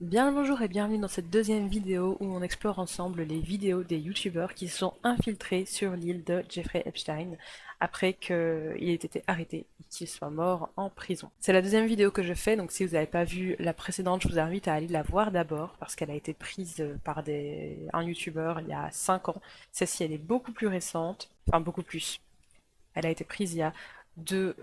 Bien le bonjour et bienvenue dans cette deuxième vidéo où on explore ensemble les vidéos des youtubeurs qui se sont infiltrés sur l'île de Jeffrey Epstein après qu'il ait été arrêté et qu'il soit mort en prison. C'est la deuxième vidéo que je fais, donc si vous n'avez pas vu la précédente, je vous invite à aller la voir d'abord parce qu'elle a été prise par un youtubeur il y a 5 ans. Celle-ci elle est beaucoup plus récente, enfin beaucoup plus. Elle a été prise il y a 2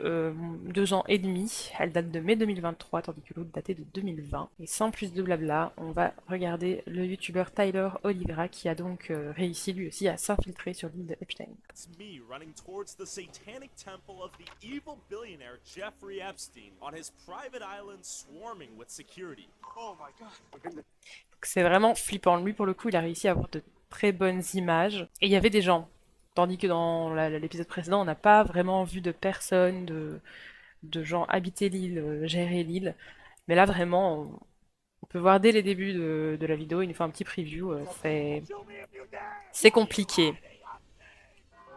ans et demi. Elle date de mai 2023, tandis que l'autre datait de 2020. Et sans plus de blabla, on va regarder le youtubeur Tyler Oliveira qui a donc réussi lui aussi à s'infiltrer sur l'île de Epstein. It's me running towards the satanic temple of the evil billionaire Jeffrey Epstein on his private island swarming with security. Oh my god. C'est vraiment flippant. Lui, pour le coup, il a réussi à avoir de très bonnes images. Et il y avait des gens. Tandis que dans l'épisode précédent, on n'a pas vraiment vu de personnes, de gens habiter l'île, gérer l'île. Mais là, vraiment, on peut voir dès les débuts de la vidéo, il nous fait un petit preview, c'est compliqué.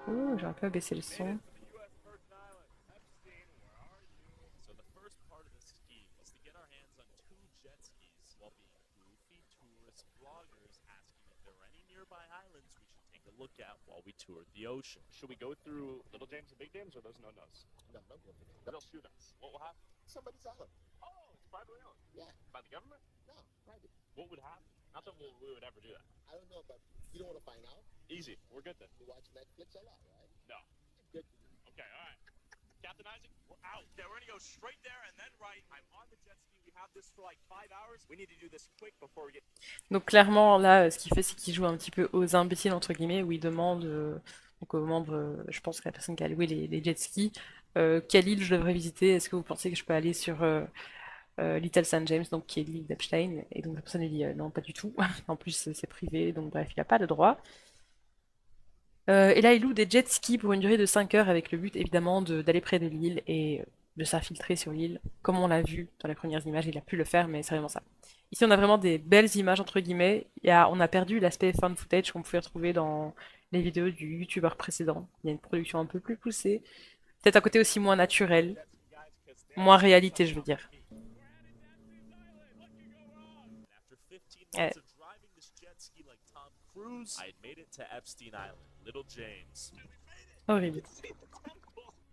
Ouh, j'ai un peu baissé le son. So the first part of the scheme was to get our hands on two jet skis while being goofy tourist vloggers asking if there are any nearby islands we should take a look at while we toured the ocean. Should we go through Little James and Big James or those no-nos? No, no good. They'll shoot us. What will happen? Somebody's island. Oh, it's privately owned. Yeah. By the government? No, private. What would happen? Not that we would ever do that. I don't know, but you don't want to find out? Easy. We're good then. You watch Netflix a lot, right? No. Good. Okay, all right. Captain Isaac, we're out. Yeah, we're gonna go straight there and then right. I'm on the jet ski. We have this for like 5 hours. We need to do this quick before we get. Donc clairement, là, ce qu'il fait, c'est qu'il joue un petit peu aux imbéciles, entre guillemets, où il demande donc aux membres, je pense que la personne qui a loué les jet skis, quelle île je devrais visiter? Est-ce que vous pensez que je peux aller sur Little St. James, donc qui est l'île d'Epstein? Et donc la personne lui dit non, pas du tout. En plus, c'est privé, donc bref, il n'a pas le droit. Et là, il loue des jet skis pour une durée de 5 heures avec le but évidemment d'aller près de l'île et de s'infiltrer sur l'île. Comme on l'a vu dans les premières images, il a pu le faire, mais c'est vraiment ça. Ici, on a vraiment des belles images entre guillemets. On a perdu l'aspect fan footage qu'on pouvait retrouver dans les vidéos du youtubeur précédent. Il y a une production un peu plus poussée. Peut-être un côté aussi moins naturel, moins réalité, je veux dire. After 15 Euh, months of driving this jet ski like Tom Cruise, I had made it to Epstein Island, Little James. horrible.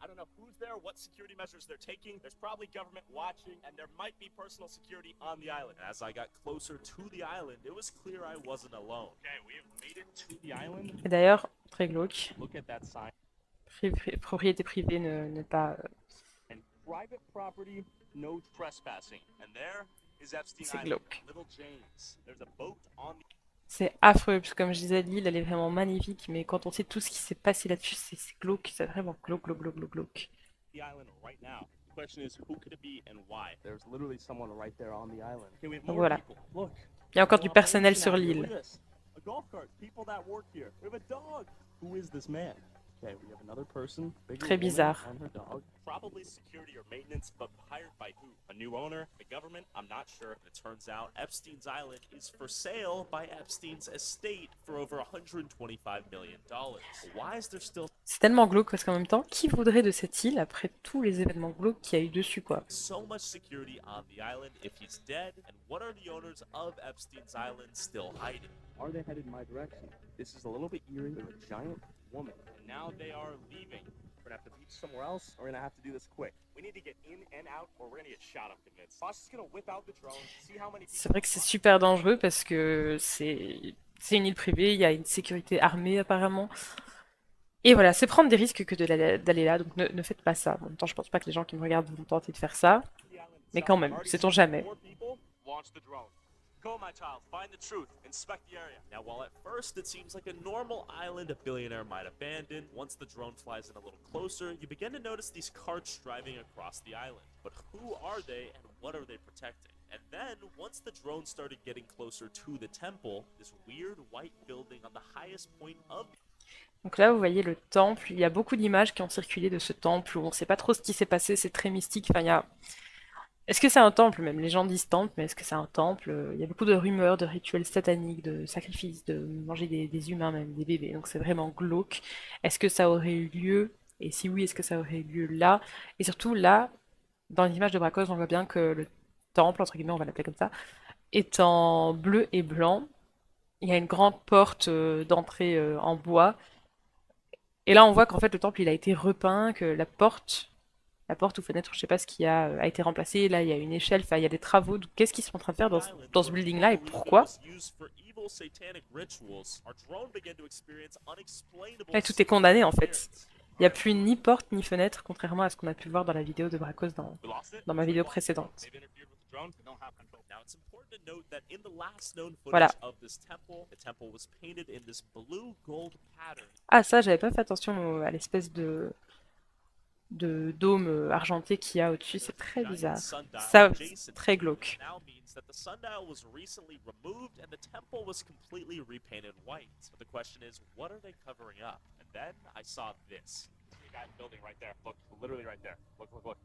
I don't know who's there, what security measures they're taking. There's probably government watching, and there might be personal security on the island. As I got closer to the island, it was clear I wasn't alone. Okay, we have made it to the island. Et d'ailleurs, très glauque. Look at that sign. Propriété privée ne pas. And private property, no trespassing. And there is Epstein C'est Island, glauque. Little James. There's a boat on the C'est affreux, parce que comme je disais, l'île, elle est vraiment magnifique, mais quand on sait tout ce qui s'est passé là-dessus, c'est glauque, c'est vraiment glauque, glauque, glauque, glauque, glauque. island right now. The question is, who could it be and why? There's literally someone right there on the island. Okay, we have Donc more voilà. people. Look. Il y a encore du personnel sur Look l'île. at this. A golf cart. People that work here. We have a dog. Who is this man? Okay, we have another person. Bigger Très woman bizarre. and her dog. Probably security or maintenance, but hired by who? A new owner? The government? I'm not sure. It turns out Epstein's Island is for sale by Epstein's estate for over $125 million. Why is there still C'est tellement glauque parce qu'en même temps, qui voudrait de cette île après tous les événements glauques qu'il y a eu dessus, quoi? so much security on the island if he's dead? And what are the owners of Epstein's Island still hiding? Are they headed my direction? This is a little bit eerie. They're a giant woman. And now they are leaving. We're gonna have to beach somewhere else, or we're gonna have to do this quick. We need to get in and out, or we're gonna get shot, I'm convinced. Boss is gonna whip out the drone, see how many C'est vrai que c'est super dangereux parce que c'est une île privée, il y a une sécurité armée apparemment. Et voilà, c'est prendre des risques que d'aller là, donc ne faites pas ça. En même temps, je pense pas que les gens qui me regardent vont tenter de faire ça, mais quand même, sait-on jamais. more people, launch the drone. Go, my child. Find the truth. Inspect the area. Now, while at first it seems like a normal island a billionaire might abandon, once the drone flies in a little closer, you begin to notice these carts driving across the island. But who are they and what are they protecting? And then, once the drone started getting closer to the temple, this weird white building on the highest point of Donc là, vous voyez le temple, il y a beaucoup d'images qui ont circulé de ce temple où on sait pas trop ce qui s'est passé, c'est très mystique. Enfin, il y a... Est-ce que c'est un temple même? Les gens disent temple, mais est-ce que c'est un temple? Il y a beaucoup de rumeurs, de rituels sataniques, de sacrifices, de manger des humains même, des bébés. Donc c'est vraiment glauque. Est-ce que ça aurait eu lieu? Et si oui, est-ce que ça aurait eu lieu là? Et surtout là, dans les images de Bracos, on voit bien que le temple, entre guillemets, on va l'appeler comme ça, est en bleu et blanc. Il y a une grande porte d'entrée en bois. Et là, on voit qu'en fait, le temple, il a été repeint, que la porte ou fenêtre, je sais pas ce qui a été remplacé. Là, il y a une échelle, enfin, il y a des travaux. Donc, qu'est-ce qu'ils sont en train de faire The island, dans ce where people building-là et believed it pourquoi? was used for evil satanic rituals, our drone began to experience unexplainable Là, tout est condamné, en fait. interference. Il n'y a plus ni porte ni fenêtre, contrairement à ce qu'on a pu voir dans la vidéo de Bracos We lost it? dans ma vidéo précédente. They've interfered with the drone? We don't have control. Now, it's important to note that in the last known Voilà. footage of this temple, the temple was painted in this blue gold pattern. Ah, ça, j'avais pas fait attention à l'espèce de dôme argenté qu'il y a au-dessus. C'est très Giant bizarre. sundial Ça, adjacent très to it glauque. now means that the sundial was recently removed and the temple was completely repainted white. But the question is, what are they covering up? And then I saw this. The guy building right there. Look, literally right there. Look, look, look.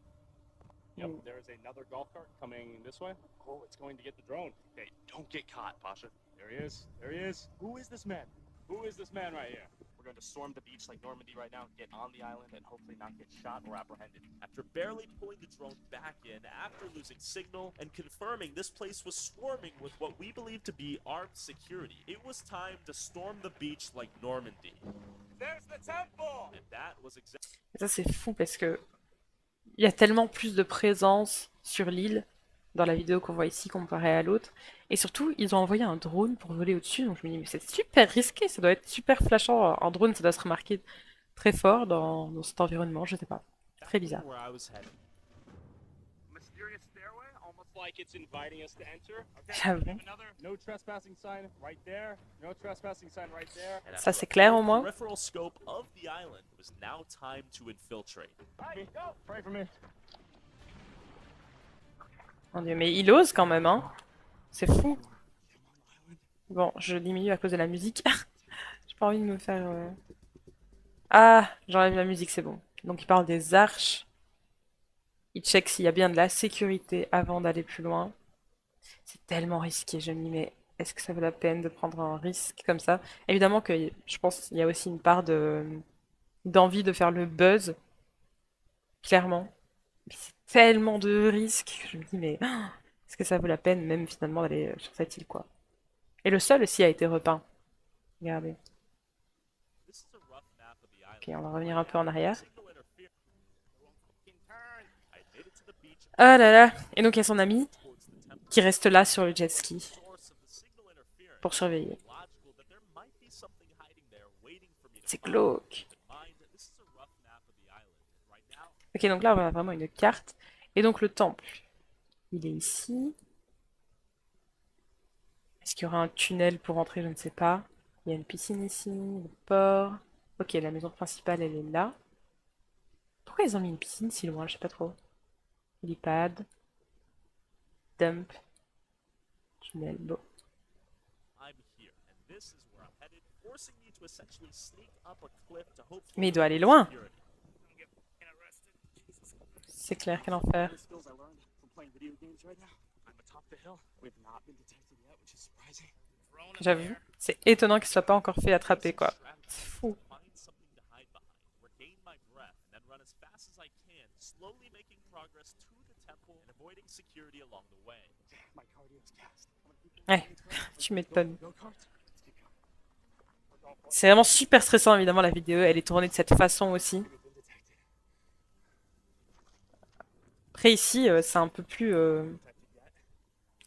Yep, Mm. there is another golf cart coming this way. Oh, it's going to get the drone. Okay, don't get caught, Pasha. There he is. There he is. Who is this man? Who is this man right here? We're going to storm the beach like Normandy right now, get on the island, and hopefully not get shot or apprehended. After barely pulling the drone back in, after losing signal, and confirming this place was swarming with what we believe to be armed security, it was time to storm the beach like Normandy. There's the temple! And that was exactly Et ça, c'est fou parce que il y a tellement plus de présence sur l'île dans la vidéo qu'on voit ici comparé à l'autre. Et surtout, ils ont envoyé un drone pour voler au-dessus. Donc je me dis, mais c'est super risqué, ça doit être super flashant. Un drone, ça doit se remarquer très fort dans cet environnement, je sais pas. Très bizarre. where I was headed. Mysterious stairway, almost like it's inviting us to enter. Okay, J'avoue. we have another no trespassing sign right there. No trespassing sign right there. And Ça, after c'est a clair, full au moins. peripheral scope of the island, it was now time to infiltrate. Hey, go! Pray for me. Mon Dieu, mais il ose quand même, hein. C'est fou. Bon, je diminue à cause de la musique. J'ai pas envie de me faire... Ah, j'enlève la musique, c'est bon. Donc il parle des arches. Il check s'il y a bien de la sécurité avant d'aller plus loin. C'est tellement risqué, je me dis, mais est-ce que ça vaut la peine de prendre un risque comme ça? Évidemment que je pense qu'il y a aussi une part d'envie de faire le buzz, clairement. Mais c'est tellement de risques que je me dis, mais est-ce que ça vaut la peine même finalement d'aller sur cette île, quoi? Et le sol aussi a été repeint. Regardez. This is a rough map of the island. Ok, on va revenir un peu en arrière. Signal interference. I made it to the beach Ah là là. Et donc il y a son ami towards the temple. qui reste là sur le jet ski Source of the signal interference. pour surveiller. Logical that there might be something hiding there waiting for me to C'est find. glauque. Keep in mind, this is a rough map of the island. Right now, Ok, donc là on a vraiment une carte. Et donc le temple, il est ici. Est-ce qu'il y aura un tunnel pour entrer? Je ne sais pas. Il y a une piscine ici, le port. Ok, la maison principale, elle est là. Pourquoi ils ont mis une piscine si loin? Je sais pas trop. Helipad. Dump. Tunnel. Bon. I'm here, and this is where I'm headed, forcing me to essentially sneak up a cliff to hopefully Mais il doit aller avoid loin. security. C'est clair, quel enfer. The skills I learned from playing video games right now. I'm atop the hill. We've not been detected yet, which is surprising. J'avoue. C'est étonnant qu'il soit pas encore fait attraper, quoi. C'est fou. Find something to hide behind, regain my breath, and then run as fast as I can, slowly making progress to the temple and avoiding security along the way. My cardio's cast. Ouais, tu m'étonnes. Go kart. Let's keep going. C'est vraiment super stressant, évidemment, la vidéo. Elle est tournée de cette façon aussi. We've been detected. Après, ici, c'est un peu plus...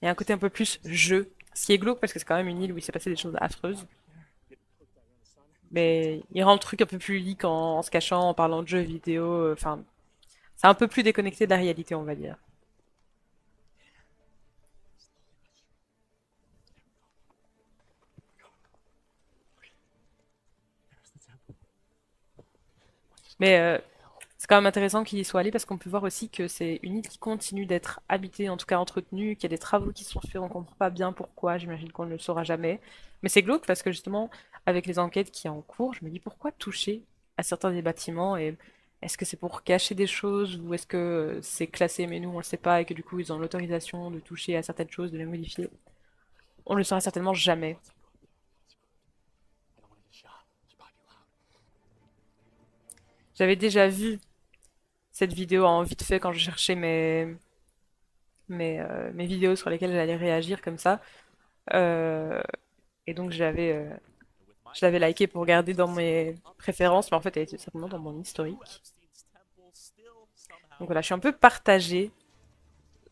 Il y a un côté un peu plus jeu. Ce qui est glauque, parce que c'est quand même une île où il s'est passé des choses affreuses. Mais il rend le truc un peu plus ludique en se cachant, en parlant de jeux vidéo. Enfin, c'est un peu plus déconnecté de la réalité, on va dire. Mais c'est quand même intéressant qu'il y soit allé parce qu'on peut voir aussi que c'est une île qui continue d'être habitée, en tout cas entretenue, qu'il y a des travaux qui sont faits, on comprend pas bien pourquoi, j'imagine qu'on ne le saura jamais. Mais c'est glauque parce que justement, avec les enquêtes qui sont en cours, je me dis pourquoi toucher à certains des bâtiments et est-ce que c'est pour cacher des choses ou est-ce que c'est classé mais nous on le sait pas et que du coup ils ont l'autorisation de toucher à certaines choses, de les modifier. On le saura certainement jamais. I don't want to get shot. It's probably loud. J'avais déjà vu cette vidéo en vite fait quand je cherchais mes vidéos sur lesquelles j'allais réagir comme ça. Euh, et donc And with my je l'avais liké pour investigation, garder dans it mes seems up to préférences, mais en now, fait elle était simplement dans mon historique. Epstein's temple still Donc somehow voilà, je suis un peu exists. partagée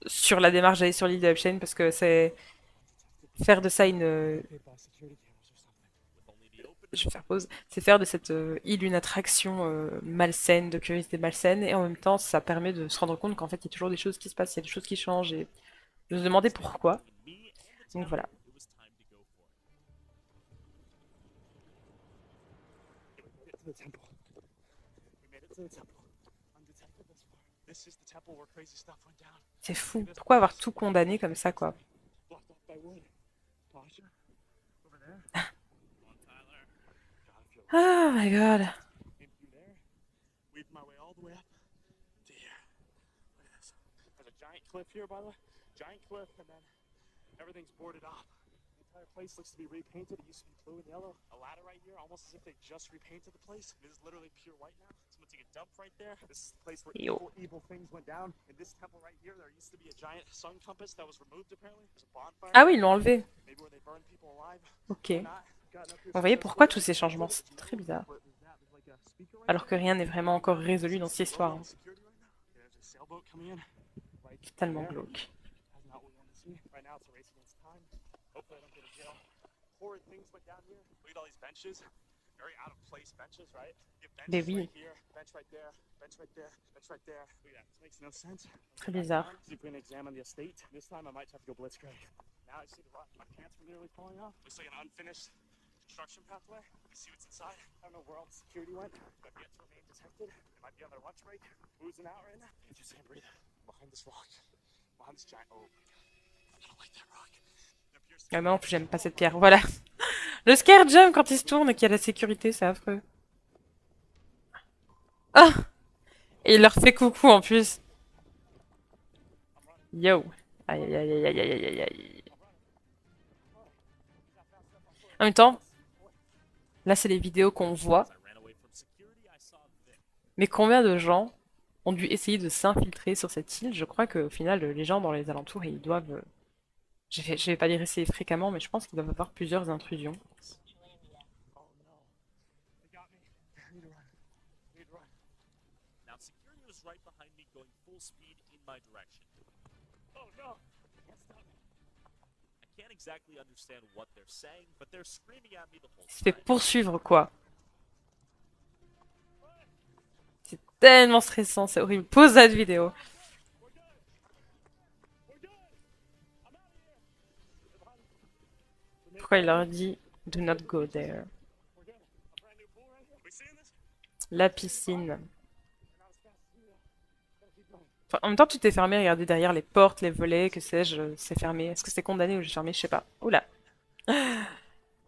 sur la démarche d'aller sur l'île de Epstein parce que c'est faire de ça une, Paid by security cameras or something. With only the je openness vais faire pause, c'est faire de cette île une attraction malsaine, de curiosité malsaine, et en même temps, ça permet de se rendre compte qu'en fait, il y a toujours des choses qui se passent, il y a des choses qui changent, et de se demander standing pourquoi. between me and the Donc temple, voilà. it was time to go for it. Okay, we made it to the temple. We made it to the temple. Undetected thus far. This is the temple where crazy stuff went down. C'est See fou. this Pourquoi avoir place? tout condamné comme ça, quoi? Blocked off by wood. Pasha? Over there? Come on, Tyler. God, if you're Oh my god. came through there, weaved my way all the way up to here. Look at this. There's a giant cliff here, by the way. Giant cliff, and then everything's boarded off. The entire place looks to be repainted. It used to be blue and yellow. A ladder right here, almost as if they just repainted the place. It is literally pure white now. Someone took a dump right there. This is the place where Yo. evil things went down. In this temple right here, there used to be a giant sun compass that was removed apparently. There's a bonfire. Ah oui, ils l'ont enlevé. Maybe where they burn people alive. Ok. Or not. Gotten up here Vous voyez pourquoi tous successfully. ces changements? C'est très bizarre. What was that? There's like a speaker right Alors que there. rien n'est vraiment encore résolu dans cette histoire. Hein. Security right now. Yeah, there's a sailboat coming in. Right C'est tellement there. glauque. That's not what we want to see. Right now, it's a race against time. Hopefully, I don't go to jail. Horrid things went down here. Look at all these benches. Very out of place benches, right? You have Mais benches oui, right here, bench right there, bench right there, bench right there. Look at that. This makes no sense. très bizarre. See if we can examine the estate. This time, I might have to go blitzkrieg. Now I see the rot. My pants were nearly falling off. Looks like an unfinished construction pathway. You see what's inside. I don't know where all the security went. I've yet to remain detected. They might be on their lunch break, boozing out right now. Can't you see him breathe? Behind this rock. Behind this giant. Oh, I don't like that rock. It appears to Ah, mais en plus, j'aime pas cette pierre. Voilà. Le scare jump quand il se tourne et qu'il y a la sécurité, c'est affreux. Ah! Et il leur fait coucou en plus. Yo. Aïe aïe aïe aïe aïe aïe aïe aïe. En même temps, là c'est les vidéos qu'on voit, As I ran away from security, I saw this. mais combien de gens ont dû essayer de s'infiltrer sur cette île? Je crois qu'au final, les gens dans les alentours, ils doivent... je vais pas dire essayer fréquemment, mais je pense qu'ils doivent avoir plusieurs intrusions. Oh no. They got me. I need to run. I need to run. Now, security was right behind me, going full speed in my direction. Oh no. They can't stop me. I can't exactly understand what they're saying, but they're screaming at me the whole Il se fait time. poursuivre, quoi. C'est tellement stressant, c'est horrible. Pause cette vidéo. We're good. We're good. I'm out of here. They're behind me. Pourquoi il leur dit Do not go there? We're good. A brand new pool right here. We seeing this? La piscine. We're not as fast as we are. Gotta keep going. Enfin, en même temps, tout est fermé. Regardez derrière les portes, les volets, que sais-je, c'est fermé. Est-ce que c'est condamné ou j'ai fermé? Je sais pas. Oula.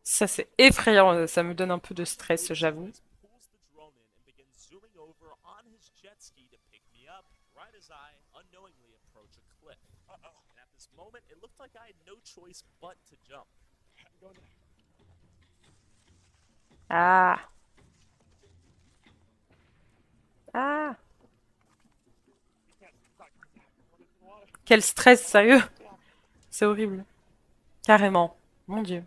Ça, c'est effrayant. Ça me donne un peu de stress, j'avoue. Pulls the drone in and begins zooming over on his jet ski to pick me up, right as I unknowingly approach a cliff. And at this moment, it looked like I had no choice but to jump. I'm going there. Ah. Ah. You can't stop. Run into the water. Quel stress, sérieux. C'est horrible. Carrément. Mon Dieu.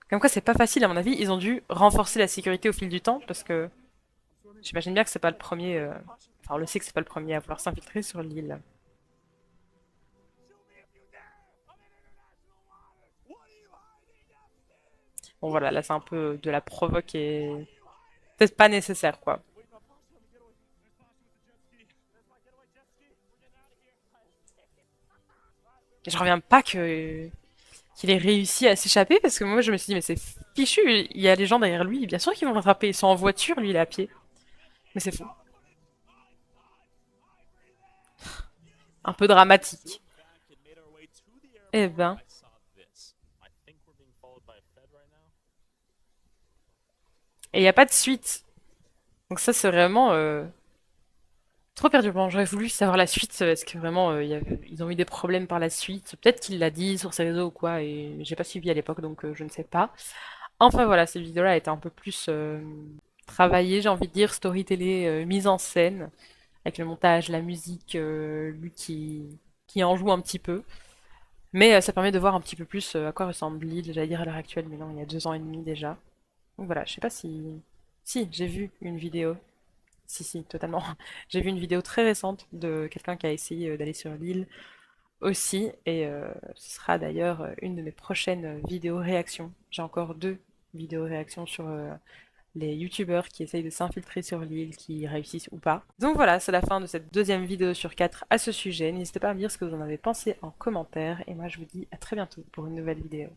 Comme quoi, c'est pas facile, à mon avis. Ils ont dû renforcer la sécurité au fil du temps, parce que j'imagine bien que c'est pas le premier... Enfin, on le sait que c'est pas le premier à vouloir s'infiltrer sur l'île. Bon, voilà, là, c'est un peu de la provoque et... Peut-être pas nécessaire, quoi. Et je reviens pas que qu'il ait réussi à s'échapper, parce que moi, je me suis dit, mais c'est fichu, il y a les gens derrière lui, bien sûr qu'ils vont le rattraper. Ils sont en voiture, lui, il est à pied. Mais c'est fou. Un peu dramatique. Back and made our way to the Eh airport. ben. I saw this. I think we're being followed by a Fed right now. Et il n'y a pas de suite. Donc ça, c'est vraiment trop perturbant. J'aurais voulu savoir la suite. Est-ce que vraiment ils ont eu des problèmes par la suite? Peut-être qu'il l'a dit sur ses réseaux ou quoi, et j'ai pas suivi à l'époque, donc je ne sais pas. Enfin voilà, cette vidéo-là a été un peu plus travaillée, j'ai envie de dire, story télé, mise en scène, avec le montage, la musique, lui qui en joue un petit peu. Mais ça permet de voir un petit peu plus à quoi ressemble Lille, j'allais dire à l'heure actuelle, mais non, il y a 2 ans et demi déjà. Donc voilà, je sais pas si... Si, j'ai vu une vidéo. Si, totalement. J'ai vu une vidéo très récente de quelqu'un qui a essayé d'aller sur l'île aussi, et ce sera d'ailleurs une de mes prochaines vidéos réactions. J'ai encore 2 vidéos réactions sur les youtubeurs qui essayent de s'infiltrer sur l'île, qui réussissent ou pas. Donc voilà, c'est la fin de cette 2e vidéo sur 4 à ce sujet. N'hésitez pas à me dire ce que vous en avez pensé en commentaire, et moi je vous dis à très bientôt pour une nouvelle vidéo.